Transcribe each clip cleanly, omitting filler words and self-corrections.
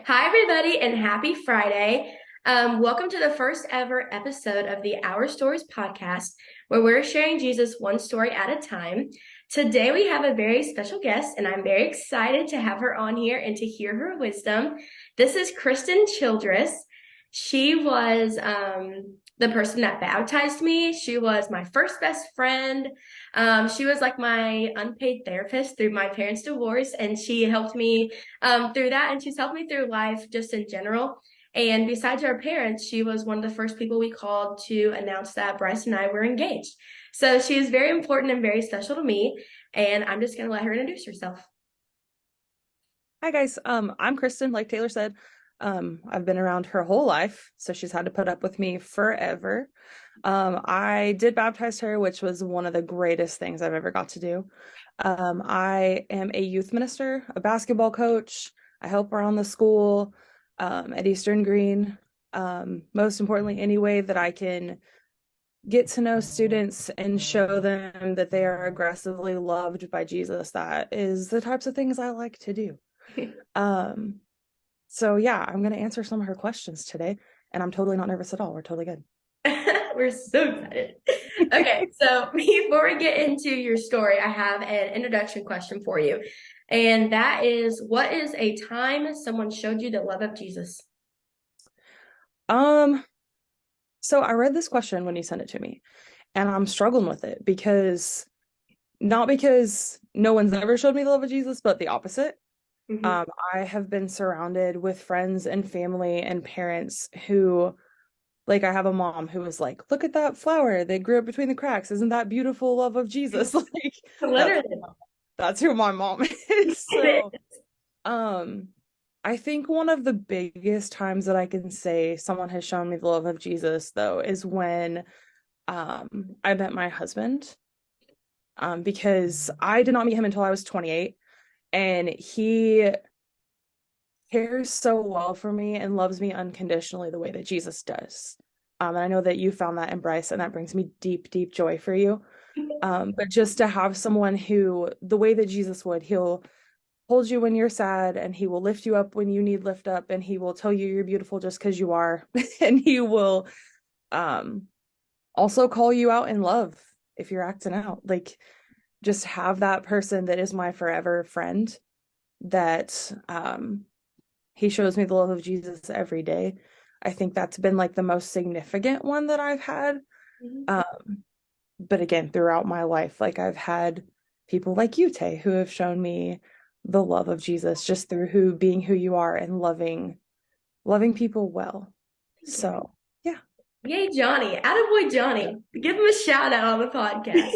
Hi, everybody, and happy Friday. Welcome to the first ever episode of the Our Stories podcast, where we're sharing Jesus one story at a time. Today, we have a very special guest, and I'm very excited to have her on here and to hear her wisdom. This is Kristen Childress. She was the person that baptized me. She was my first best friend. She was like my unpaid therapist through my parents' divorce, and she helped me through that. And she's helped me through life just in general. And besides our parents, she was one of the first people we called to announce that Bryce and I were engaged. So she is very important and very special to me. And I'm just going to let her introduce herself. Hi guys, I'm Kristen, like Taylor said. I've been around her whole life, so she's had to put up with me forever. I did baptize her, which was one of the greatest things I've ever got to do. I am a youth minister, a basketball coach. I help around the school, at Eastern Green. Most importantly, any way that I can get to know students and show them that they are aggressively loved by Jesus, that is the types of things I like to do. Um, so yeah, I'm gonna answer some of her questions today, and I'm totally not nervous at all. We're totally good. We're so excited. Okay, so before we get into your story, I have an introduction question for you. And that is, what is a time someone showed you the love of Jesus? Um, so I read this question when you sent it to me, and I'm struggling with it because not because no one's ever showed me the love of Jesus, but the opposite. Mhm. Um, I have been surrounded with friends and family and parents who, like, I have a mom who was like, "Look at that flower. They grew up between the cracks. Isn't that beautiful love of Jesus?" Like, that's Literally. that's who my mom is. So, um, I think one of the biggest times that I can say someone has shown me the love of Jesus, though, is when I met my husband. Because I did not meet him until I was 28, and he cares so well for me and loves me unconditionally the way that Jesus does. And I know that you found that in Bryce, and that brings me deep, deep joy for you. But just to have someone who, the way that Jesus would, he'll hold you when you're sad, and he will lift you up when you need lift up, and he will tell you you're beautiful just because you are, and he will um also call you out in love if you're acting out. Like, just have that person that is my forever friend, that he shows me the love of Jesus every day. I think that's been like the most significant one that I've had. Mhm. Um, but again, throughout my life, like, I've had people like you, Tay, who have shown me the love of Jesus just through being who you are and loving people well. Thank you. So yeah. Yay, Johnny. Attaboy, Johnny. Give him a shout out on the podcast.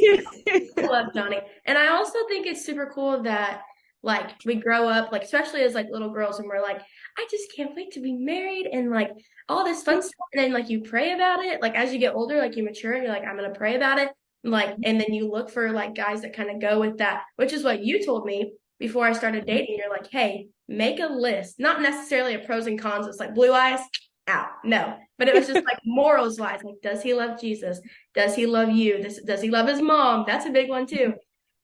I love Johnny. And I also think it's super cool that like we grow up, like especially as like little girls, and we're like, I just can't wait to be married and like all this fun stuff. And then like you pray about it. Like as you get older, like you mature and you're like, I'm gonna pray about it. Like, and then you look for like guys that kind of go with that, which is what you told me before I started dating. You're like, hey, make a list, not necessarily a pros and cons. It's like blue eyes out. No. But it was just like morals wise, like, does he love Jesus? Does he love you? Does he love his mom? That's a big one too.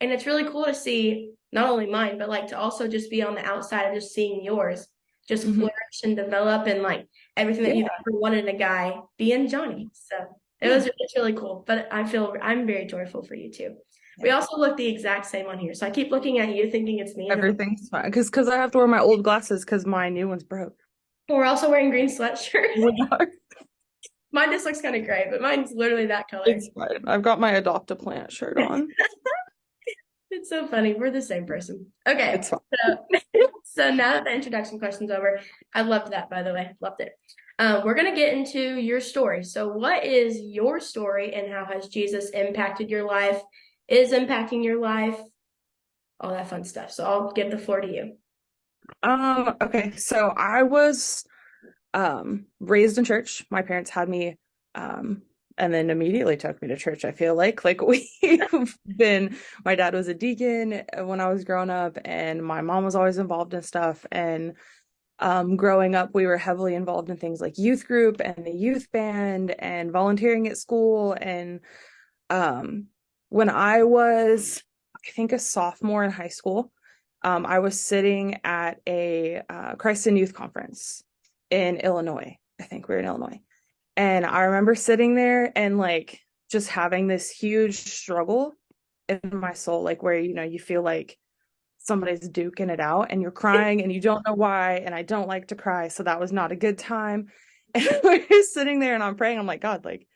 And it's really cool to see not only mine, but like to also just be on the outside of just seeing yours just Mhm. flourish and develop and like everything that Yeah, you've ever wanted in a guy be in Johnny. So yeah, it's really cool. But I feel I'm very joyful for you too. We yeah. also look the exact same on here. So I keep looking at you thinking it's me and I'm Everything's fine because I have to wear my old glasses because my new one's broke. we're also wearing green sweatshirts. We are. Mine just looks kind of gray, but mine's literally that color. It's fine. I've got my adopt a plant shirt on. It's so funny. We're the same person. Okay. It's fine. So, so now that the introduction question's over, I loved that, by the way. Loved it. We're going to get into your story. So, what is your story and how has Jesus impacted your life, is impacting your life, all that fun stuff. So, I'll give the floor to you. Okay, so I was raised in church. My parents had me and then immediately took me to church. I feel like we've been, my dad was a deacon when I was growing up, and my mom was always involved in stuff. And growing up, we were heavily involved in things like youth group and the youth band and volunteering at school. And um when I was, I think, a sophomore in high school, I was sitting at a Christ in Youth conference in Illinois. I think we were in Illinois. And I remember sitting there and like just having this huge struggle in my soul, like where, you feel like somebody's duking it out and you're crying and you don't know why. And I don't like to cry. So that was not a good time. And we're sitting there and I'm praying. I'm like, God, like,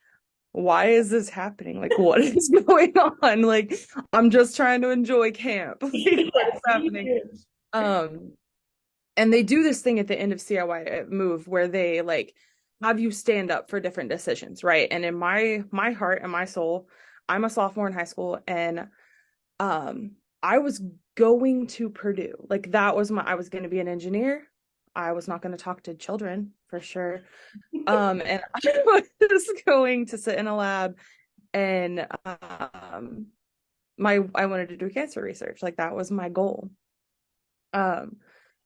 why is this happening? Like, what is going on? Like, I'm just trying to enjoy camp. Like, what is Yes, me happening? too. Um, and they do this thing at the end of CIY Move where they like have you stand up for different decisions, right? And in my heart and my soul, I'm a sophomore in high school, and I was going to Purdue. Like that was I was going to be an engineer. I was not going to talk to children for sure. And I was going to sit in a lab and I wanted to do cancer research. Like that was my goal. Um,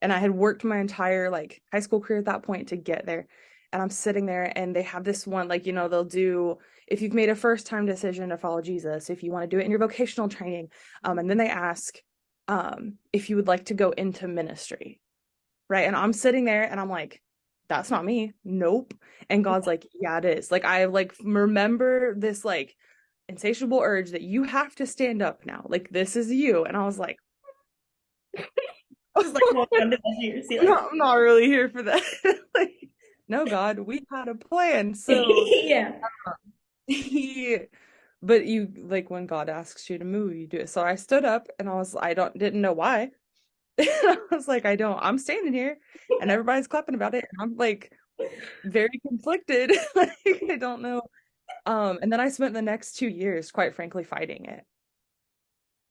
and I had worked my entire like high school career at that point to get there. And I'm sitting there and they have this one, like, they'll do if you've made a first time decision to follow Jesus, if you want to do it in your vocational training. And then they ask if you would like to go into ministry. Right. And I'm sitting there and I'm like, that's not me. Nope. And God's like, yeah, it is. Like I like remember this like insatiable urge that you have to stand up now. Like this is you. And I was like, Just like walking under the hair, see, like, no, I'm not really here for that. Like, no, God, we had a plan. So yeah. he, but you like when God asks you to move, you do it. So I stood up and didn't know why. I was like, I'm standing here and everybody's clapping about it. And I'm like very conflicted. Like, I don't know. And then I spent the next 2 years, quite frankly, fighting it.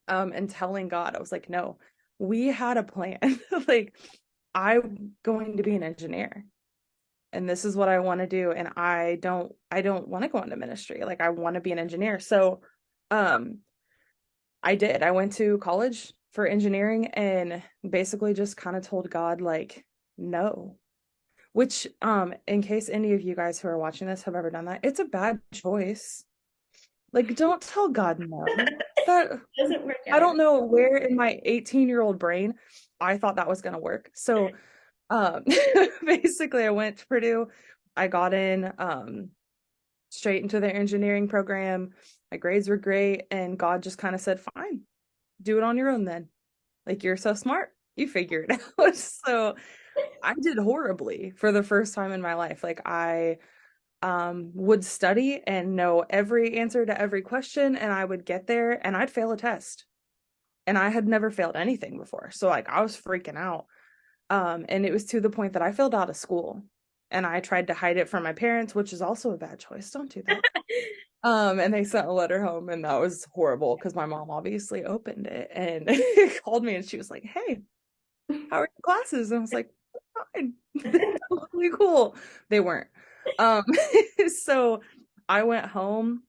And telling God, I was like, no, we had a plan. Like, I'm going to be an engineer and this is what I want to do. And I don't want to go into ministry. Like, I want to be an engineer. So, I did. I went to college for engineering and basically just kind of told God, like, no. Which, in case any of you guys who are watching this have ever done that, it's a bad choice. Like, don't tell God no. That Doesn't work I out. don't know where in my 18-year-old brain I thought that was gonna work. So, basically, I went to Purdue. I got in straight into their engineering program. My grades were great, and God just kind of said, "Fine, do it on your own then. Like you're so smart, you figure it out." So I did horribly for the first time in my life. Like I would study and know every answer to every question, and I would get there and I'd fail a test. And I had never failed anything before. So like I was freaking out. And it was to the point that I failed out of school. And I tried to hide it from my parents, which is also a bad choice. Don't do that. And they sent a letter home, and that was horrible because my mom obviously opened it and called me and she was like, "Hey, how are your classes?" And I was like, "Fine." Totally cool. They weren't. Um, so I went home,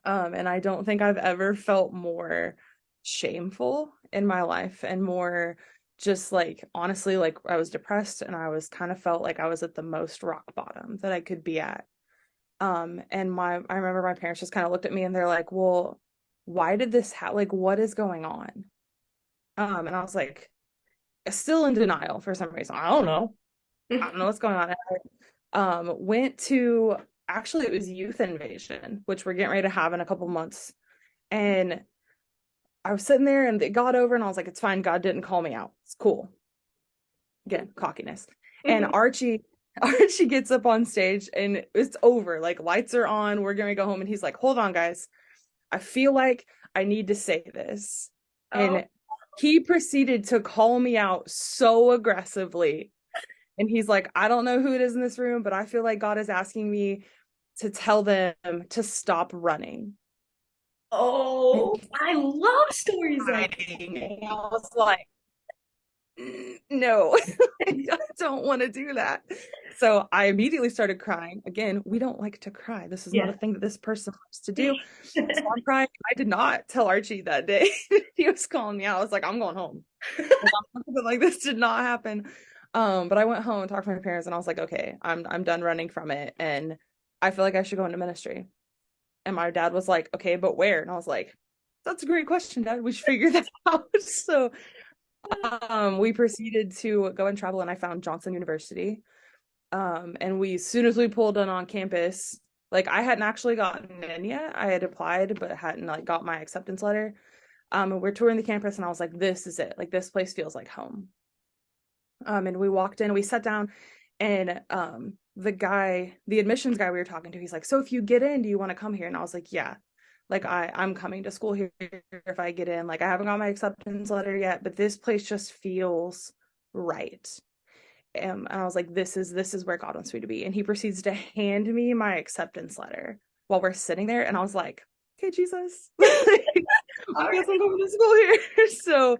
and I don't think I've ever felt more shameful in my life and more just like honestly, like I was depressed and I was kind of felt like I was at the most rock bottom that I could be at. And I remember my parents just kind of looked at me and they're like, "Well, why did this happen? Like, what is going on?" And I was like, still in denial for some reason. I don't know. I don't know what's going on. And went to actually it was Youth Invasion, which we're getting ready to have in a couple months. And I was sitting there and it got over and I was like, it's fine. God didn't call me out. It's cool. Again, cockiness. And Archie gets up on stage and it's over. Like lights are on. We're gonna go home. And he's like, hold on, guys. I feel like I need to say this. Oh, And he proceeded to call me out so aggressively. And he's like, I don't know who it is in this room, but I feel like God is asking me to tell them to stop running. oh, I love stories like And I was like, no, I don't want to do that. So I immediately started crying. Again, we don't like to cry. This is not a yeah. thing that this person wants to do. So I'm crying. I did not tell Archie that day. He was calling me out. I was like, I'm going home. Like this did not happen. But I went home and talked to my parents and I was like, okay, I'm done running from it. And I feel like I should go into ministry. And my dad was like, okay, but where? And I was like, that's a great question, Dad. We should figure that out. So We proceeded to go and travel, and I found Johnson University. And as soon as we pulled in on campus, like I hadn't actually gotten in yet. I had applied, but hadn't like got my acceptance letter. And we're touring the campus, and I was like, this is it. Like this place feels like home. And we walked in, we sat down, and the admissions guy we were talking to, he's like, so if you get in, do you want to come here? And I was like, yeah. Like I'm coming to school here if I get in. Like I haven't got my acceptance letter yet, but this place just feels right. And I was like, this is where God wants me to be. And he proceeds to hand me my acceptance letter while we're sitting there. And I was like, okay, Jesus. I guess I'm going to school here. So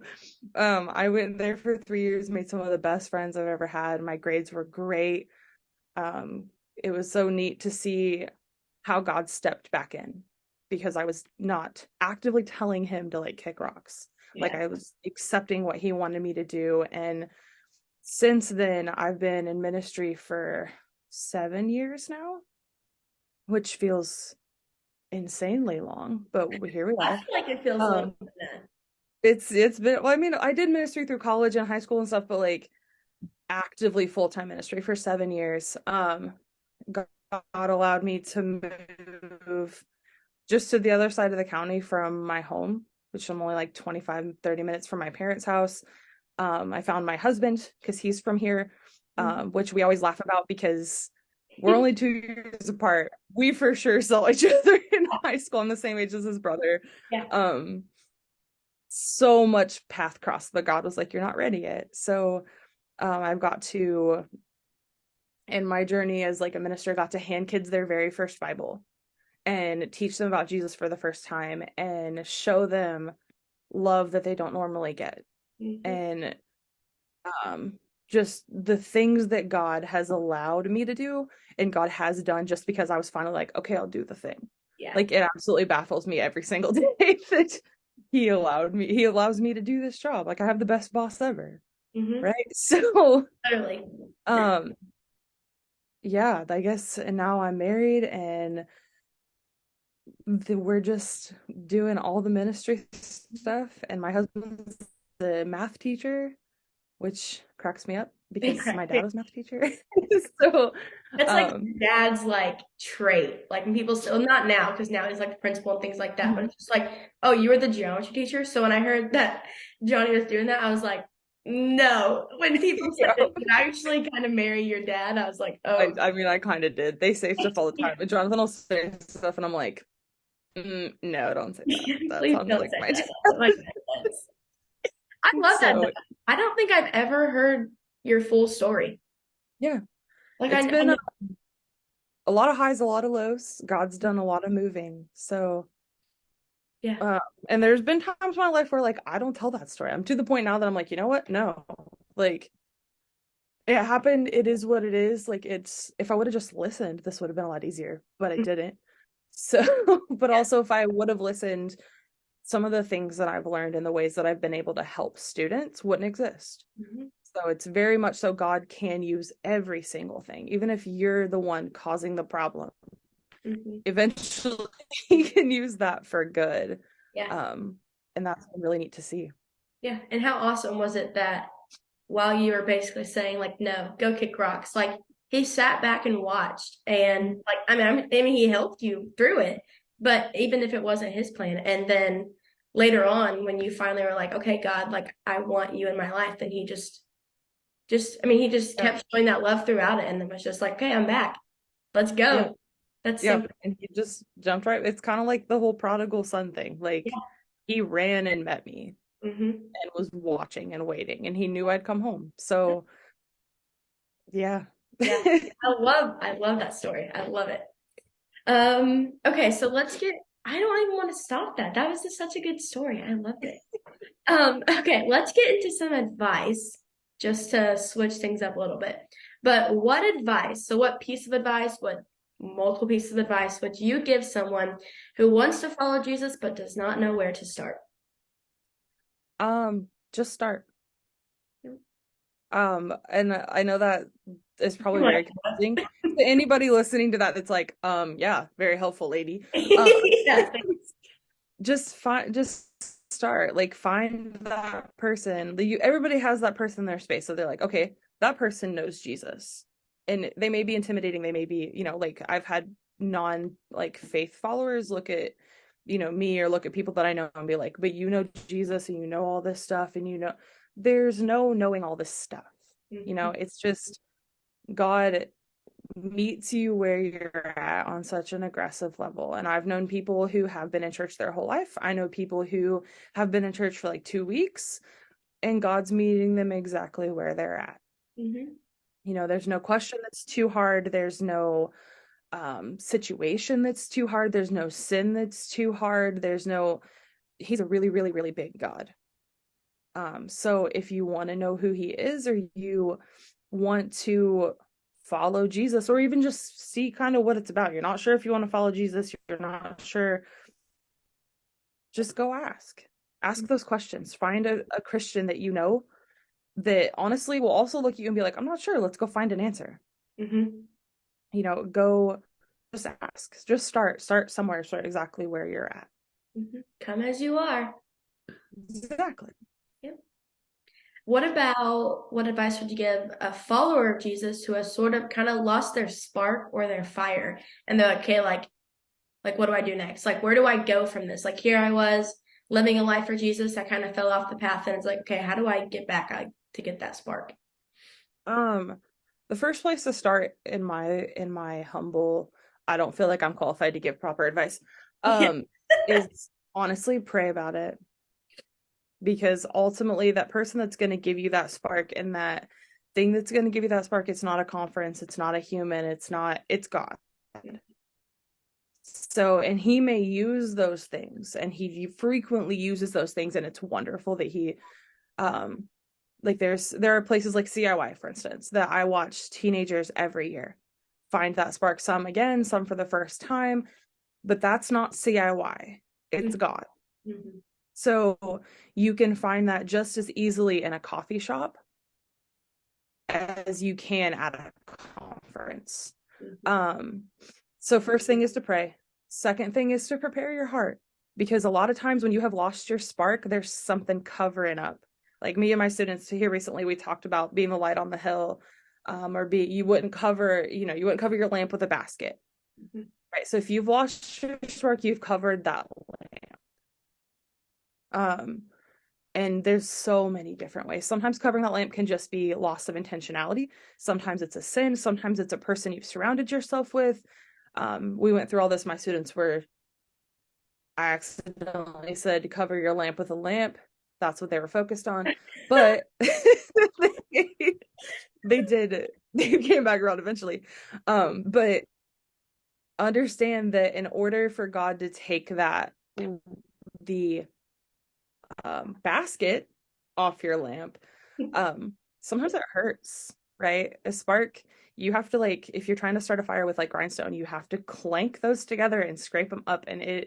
I went there for 3 years, made some of the best friends I've ever had. My grades were great. It was so neat to see how God stepped back in because I was not actively telling him to like kick rocks. Like I was accepting what he wanted me to do. And since then, I've been in ministry for 7 years now, which feels insanely long, but here we I are. feel like it feels longer than that. It's been, well, I mean, I did ministry through college and high school and stuff, but like actively full-time ministry for 7 years. God allowed me to move just to the other side of the county from my home, which I'm only like 25, 30 minutes from my parents' house. I found my husband because he's from here, which we always laugh about because we're only 2 years apart. We for sure saw each other in high school. I'm the same age as his brother. Yeah. So much path crossed, but God was like, you're not ready yet. So I've got to, in my journey as like a minister, got to hand kids their very first Bible and teach them about Jesus for the first time and show them love that they don't normally get. And just the things that God has allowed me to do and God has done just because I was finally like, okay, I'll do the thing. Yeah. Like it absolutely baffles me every single day that he allows me to do this job. Like I have the best boss ever. Right? So Totally. yeah, I guess, and now I'm married and we're just doing all the ministry stuff, and my husband's the math teacher, which cracks me up because my dad was a math teacher. So That's like dad's like trait. Like when people still not now because now he's like the principal and things like that. But it's just like, oh, you were the geometry teacher. So when I heard that Johnny was doing that, I was like, no. When people said that you actually kind of marry your dad, I was like, oh. I mean, I kind of did. They say stuff all the time, but Jonathan will say stuff, and I'm like, no, don't say that. That Please sounds don't like say my that. I love that. So, I don't think I've ever heard your full story. yeah, Like it's I been know. a lot of highs, a lot of lows. God's done a lot of moving. So, Yeah. and there's been times in my life where like I don't tell that story. I'm to the point now that I'm like, you know what? No. Like it happened, it is what it is. Like it's if I would have just listened, this would have been a lot easier, but I didn't. So, but also if I would have listened, some of the things that I've learned and the ways that I've been able to help students wouldn't exist. So it's very much so God can use every single thing, even if you're the one causing the problem. Eventually, he can use that for good. Yeah. And that's really neat to see. Yeah. And how awesome was it that while you were basically saying like, no, go kick rocks, like he sat back and watched and like, I mean, he helped you through it, but even if it wasn't his plan, and then later on when you finally were like, okay, God, like I want you in my life, then I mean, he just kept showing that love throughout it and then was just like, okay, I'm back. Let's go. Yeah. That's Yeah. simple. And he just jumped right. It's kind of like the whole prodigal son thing. Like he ran and met me and was watching and waiting and he knew I'd come home. So yeah. Yeah. I love that story. I love it. Okay, so I don't even want to stop that. That was just such a good story. I loved it. Okay, let's get into some advice just to switch things up a little bit. But what piece of advice, what multiple pieces of advice would you give someone who wants to follow Jesus but does not know where to start? Just start. And I know that is probably very confusing to anybody listening to that. That's like, yeah, very helpful, lady. Yeah. Just start. Like, find that person. Everybody has that person in their space. So they're like, okay, that person knows Jesus. And they may be intimidating. They may be, like I've had like faith followers look at, me, or look at people that I know and be like, but you know Jesus and you know all this stuff, and there's no knowing all this stuff. It's just God meets you where you're at on such an aggressive level. And I've known people who have been in church their whole life. I know people who have been in church for like 2 weeks, and God's meeting them exactly where they're at. There's no question that's too hard. There's no situation that's too hard. There's no sin that's too hard. He's a really, really, really big God. So if you want to know who he is, or you want to follow Jesus, or even just see kind of what it's about, you're not sure if you want to follow Jesus, you're not sure, just go ask those questions. Find a Christian that that honestly will also look at you and be like, I'm not sure, let's go find an answer. Go just ask, just start somewhere, start exactly where you're at. Come as you are. Exactly. Yep. What advice would you give a follower of Jesus who has sort of kind of lost their spark or their fire, and they're like, okay, like what do I do next? Like, where do I go from this? Like, here I was living a life for Jesus. I kind of fell off the path, and it's like, okay, how do I get back to get that spark? The first place to start in my humble, I don't feel like I'm qualified to give proper advice, is honestly pray about it. Because ultimately that person that's going to give you that spark, and that thing that's going to give you that spark, it's not a conference, it's not a human, it's God. So, and he may use those things, and he frequently uses those things, and it's wonderful that he like there are places like CIY, for instance, that I watch teenagers every year find that spark, some again, some for the first time, but that's not CIY, it's God. So you can find that just as easily in a coffee shop as you can at a conference. So first thing is to pray. Second thing is to prepare your heart, because a lot of times when you have lost your spark, there's something covering up. Like me and my students here recently, we talked about being the light on the hill, you wouldn't cover your lamp with a basket. Right. So if you've lost your spark, you've covered that lamp. And there's so many different ways. Sometimes covering that lamp can just be loss of intentionality. Sometimes it's a sin. Sometimes it's a person you've surrounded yourself with. We went through all this. My students were, I accidentally said, cover your lamp with a lamp. That's what they were focused on. But they did. They came back around eventually. But understand that in order for God to take the basket off your lamp, sometimes it hurts, right? A spark, you have to, like, if you're trying to start a fire with like grindstone, you have to clank those together and scrape them up, and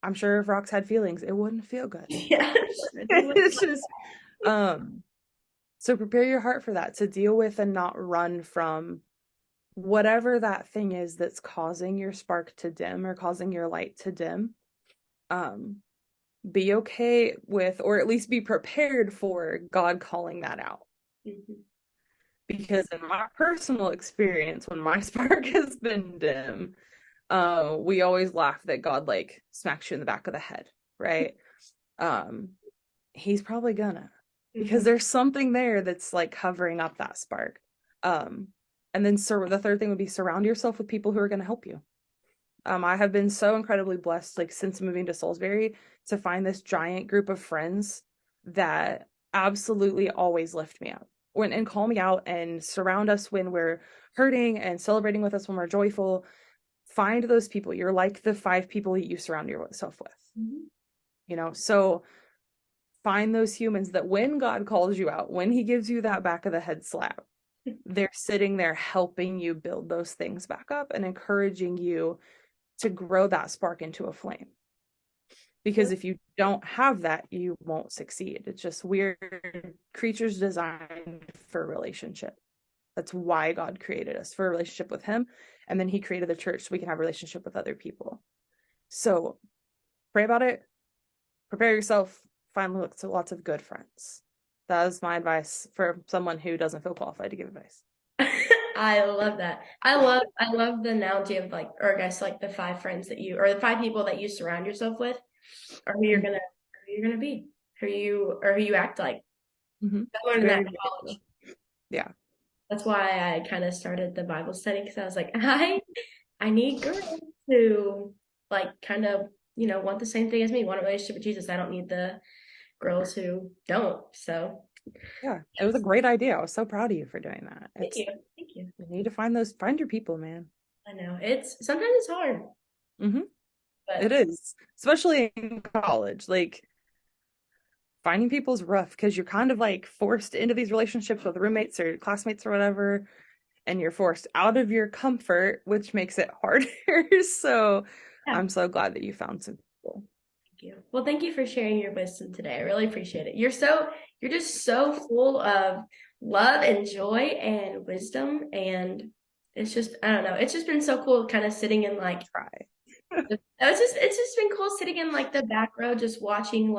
I'm sure if rocks had feelings, it wouldn't feel good. It's just so prepare your heart for that, to deal with and not run from whatever that thing is that's causing your spark to dim, or causing your light to dim. Be okay with, or at least be prepared for, God calling that out. Because in my personal experience, when my spark has been dim, we always laugh that God like smacks you in the back of the head, right? He's probably gonna, because there's something there that's like covering up that spark. And then the third thing would be surround yourself with people who are going to help you. I have been so incredibly blessed, like since moving to Salisbury, to find this giant group of friends that absolutely always lift me up and call me out and surround us when we're hurting, and celebrating with us when we're joyful. Find those people. You're like the 5 people that you surround yourself with. So find those humans that when God calls you out, when he gives you that back of the head slap, they're sitting there helping you build those things back up and encouraging you to grow that spark into a flame. Because if you don't have that, you won't succeed. It's just weird creatures designed for relationship. That's why God created us, for a relationship with him. And then he created the church so we can have a relationship with other people. So pray about it, prepare yourself, find lots of good friends. That is my advice for someone who doesn't feel qualified to give advice. I love that. I love the analogy of like, or I guess like the five friends that you, or the five people that you surround yourself with, or who you're gonna be, who you act like. Mm-hmm. I learned that Very, in very college. true. Yeah. That's why I kind of started the Bible study because I was like, I need girls who like kind of, want the same thing as me, want a relationship with Jesus. I don't need the girls who don't. So Yeah. It was a yes, great idea. I was so proud of you for doing that. thank It's you. Thank you. You need to find your people, man. I know it's sometimes it's hard, Mm-hmm. It but is, especially in college. Like finding people is rough because you're kind of like forced into these relationships with roommates or classmates or whatever, and you're forced out of your comfort, which makes it harder. So yeah. I'm so glad that you found some people. Thank you. Well, thank you for sharing your wisdom today. I really appreciate it. You're just so full of love and joy and wisdom. And it's just, I don't know, it's just been so cool kind of sitting in like, Try. it's just been cool sitting in like the back row, just watching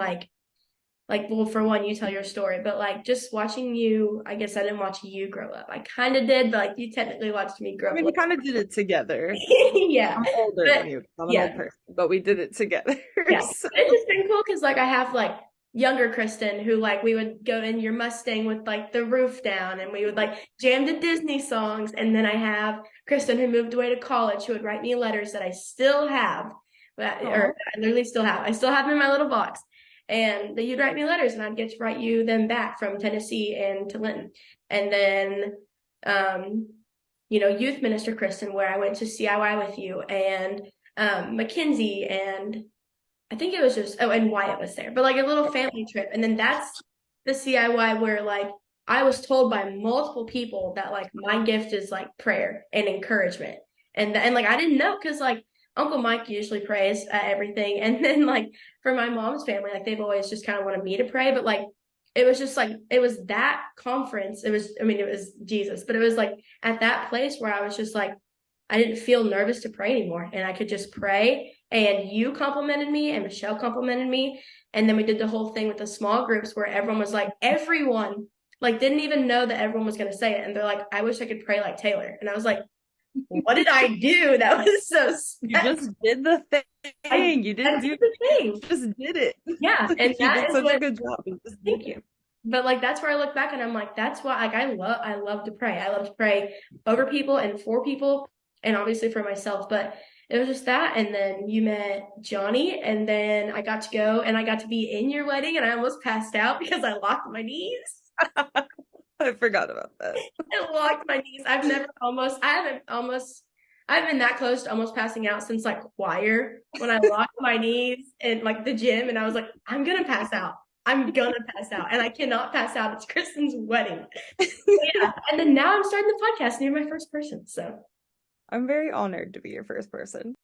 well, for one, you tell your story, but like just watching you, I guess I didn't watch you grow up. I kind of did, but like you technically watched me grow I up a mean, we little. kind of did it together. Yeah. I'm older But than you. I'm an old yeah, person, but we did it together. yeah, So it's just been cool because like I have like younger Kristen who like we would go in your Mustang with like the roof down and we would like jam the Disney songs. And then I have Kristen who moved away to college who would write me letters that I still have, aw. or I literally still have. I still have them in my little box. And that you'd write me letters and I'd get to write you them back from Tennessee and to Linton. And then um, youth minister Kristen, where I went to CIY with you and Mackenzie and I think it was just and Wyatt was there, but like a little family trip. And then that's the CIY where like I was told by multiple people that like my gift is like prayer and encouragement. And like I didn't know because like Uncle Mike usually prays at everything. And then like for my mom's family, like they've always just kind of wanted me to pray, but like it was just like it was that conference. It was I mean, it was Jesus, but it was like at that place where I was just like I didn't feel nervous to pray anymore. And I could just pray. And you complimented me, and Michelle complimented me. And then we did the whole thing with the small groups where everyone was like, everyone, like, didn't even know that everyone was going to say it. And they're like, I wish I could pray like Taylor. And I was like, what did I do? That was so You special. just did the thing. You I didn't did do the You thing. just did it. Yeah. And You that did is such a what, good job. You just did thank it. you. But like that's where I look back and I'm like, that's why like I love to pray. I love to pray over people and for people and obviously for myself. But it was just that. And then you met Johnny, and then I got to go and I got to be in your wedding and I almost passed out because I locked my knees. I forgot about that. I locked my knees. I haven't been that close to almost passing out since like choir when I locked my knees in like the gym and I was like, I'm gonna pass out. I'm gonna pass out. And I cannot pass out. It's Kristen's wedding. Yeah. And then now I'm starting the podcast and you're my first person. So I'm very honored to be your first person.